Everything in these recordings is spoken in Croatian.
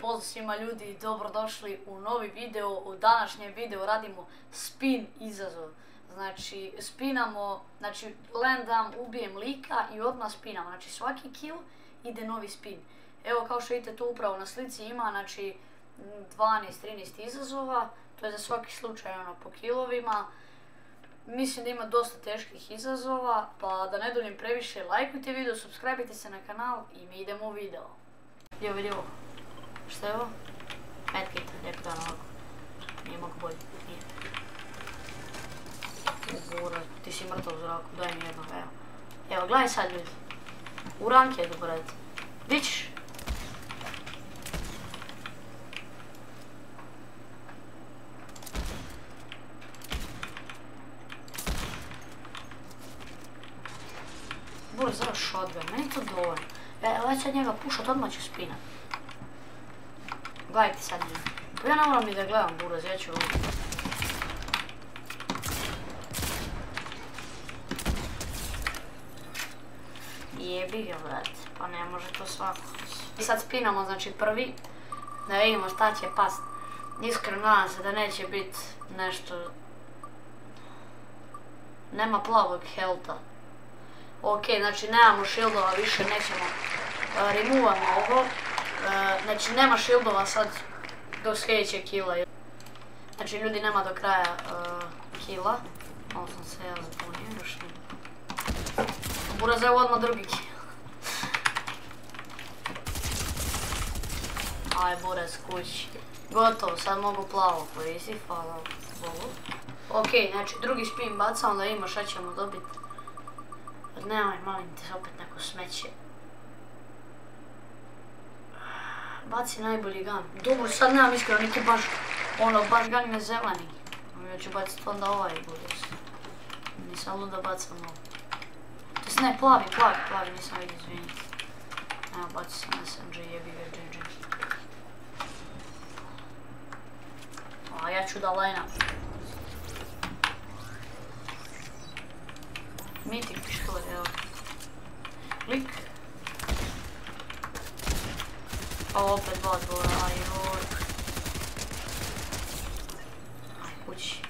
Pozdrav svima ljudi, dobrodošli u novi video. U današnjem videu radimo spin izazov. Znači spinamo, landam, ubijem lika i odmah spinamo. Znači svaki kill ide novi spin. Evo kao što vidite tu upravo na slici ima 12-13 izazova. To je za svaki slučaj po killovima. Mislim da ima dosta teških izazova, pa da ne duljim previše, lajkujte video, subscribeite se na kanal i mi idemo u video. Vidi ovo. Šta je ovo? Medkit, lijepo dan ovako. Nije mogu bolje, nije. Ubura, ti si mrtav u zraku, daj mi jednog, evo. Evo, gledaj sad ljudi. U rankedu, brate. Vićeš? Bura, zara shotgun, meni to dovoljno. Evo sad njega pušat, odmah ću spinat. Gledajte sad ljudi. Pa ja ne moram ni da gledam buraz, ja ću ovdje. Jebi ga brate, pa ne može to svako. I sad spinamo znači prvi, da vidimo šta će past. Iskreno nadam se da neće bit nešto... Nema plavog helta. Ok, znači nemamo shieldova više, nećemo. Removamo ovo. Znači nema shieldova sad do sljedećeg killa. Znači ljudi nema do kraja killa. Malo sam se ja zbunio, još ne. Buraz, evo odmah drugi kill. Aj Buraz kući. Gotovo, sad mogu plavo koristiti, hvala Bogu. Ok, znači drugi spin bacamo da vidimo šta ćemo dobiti. Nemoj, molim te, opet neko smeće. Baci najbolji gun. Dobro, sad nemam iskreno neki baš gun je zeleni. Ja ću baciti onda ovaj buraz. Nisam luda bacam ovo. To jest ne, plavi, nisam vidio, izvinite. Evo, baci sam SMG, jebi ga GG. A ja ću da line-up. Mitik pištolj, evo. Klik. Ovo opet dva dvora, ajoj. Aj, kući.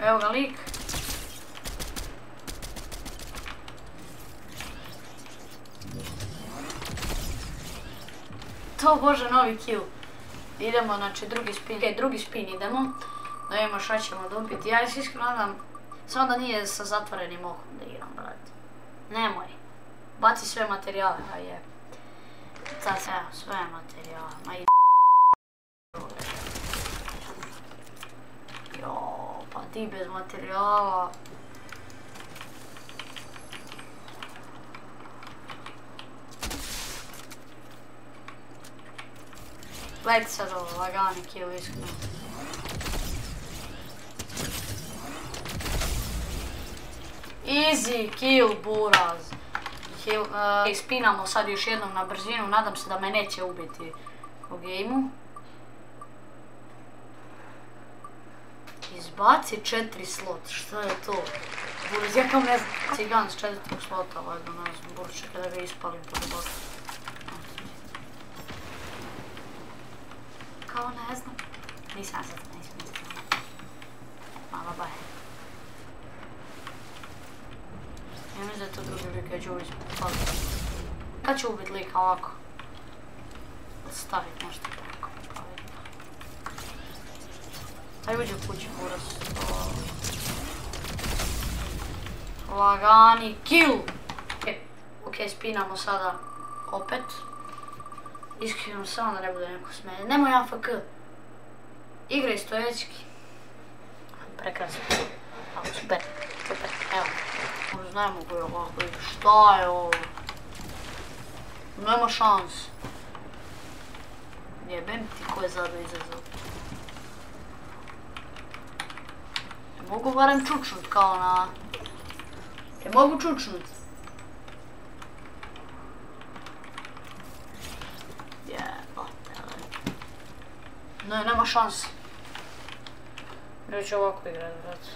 Evo ga lik. To bože, novi kill. Idemo, znači drugi spin idemo. Da vidimo šta ćemo dobiti. Ja se iskreno nadam, samo da nije sa zatvorenim ohom da igram, brate. Nemoj. Baci sve materijale, a je. Evo, sve materijale, ma i... Joooo, pa ti bez materijala. Gledajte sad ovo, lagani kill, iskreno. Easy kill, buraz. Spinamo sad još jednom na brzinu, nadam se da me neće ubiti u gejmu. Izbaci 4 slot, šta je to? Buraz, ja kao ne znam. Cigan s 4 slota, valjda ne znam, Buraz će kada ga ispalim to da bosta. Kao ne znam. Nisam sad. Mala baj. Ja mislim da je to drugi lik, ja ću ubiti. Kad ću ubiti lika ovako? Staviti nešto preko. Aj uđi u kući, Buraz. Lagani kill! Ok, spinamo sada opet. Iskreno samo da ne bude neko smenje. Nemoj AFK. Igraj stoječki. Prekrasno. Super, evo. Ne mogu je ovako, šta je ovo? Nema šans. Jebem ti ko je zada izazov. Mogu barem čučnut kao na... mogu čučnut. Ne, nema šanse. Neću ovako igrat, brate.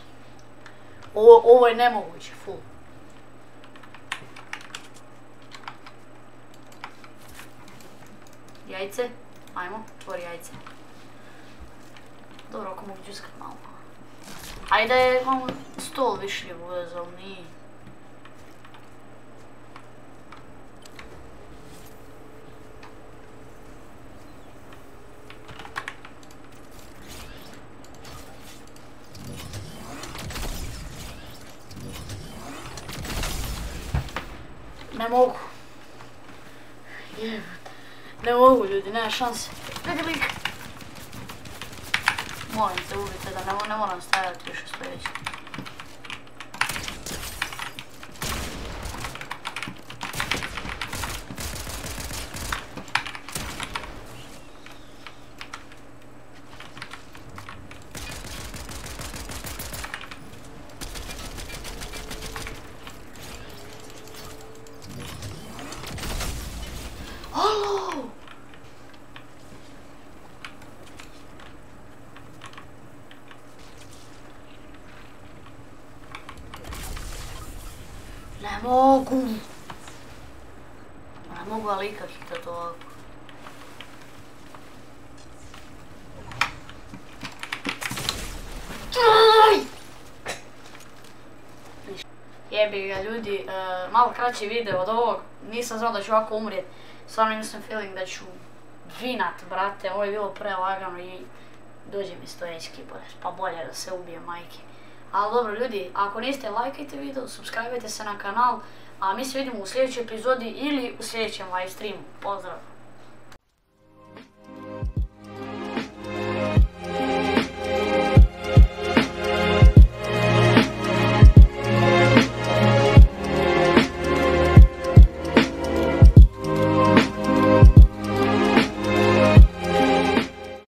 Ovo je nemoguće, full. Jajce, ajmo, tvori jajce. Dobro, ako mogu džuskat malo. Ajde, malo stol višljiv uvez, ali nije. Ne mogu. Ne mogu ljudi, nema šanse. Vidi lik. Molim te ubite da ne moram stavljati više stojeći. Ne mogu. Ne mogu alika hitat ovako. Jebi ga ljudi, malo kraći video od ovog. Nisam znao da ću ovako umrijet. Stvarno nisam feeling da ću vinat, brate. Ovo je bilo prelagano i dođe mi stojećki pa bolje da se ubije majke. Ali dobro ljudi, ako niste, lajkajte video, subscribeajte se na kanal, a mi se vidimo u sljedećoj epizodi ili u sljedećem live streamu. Pozdrav!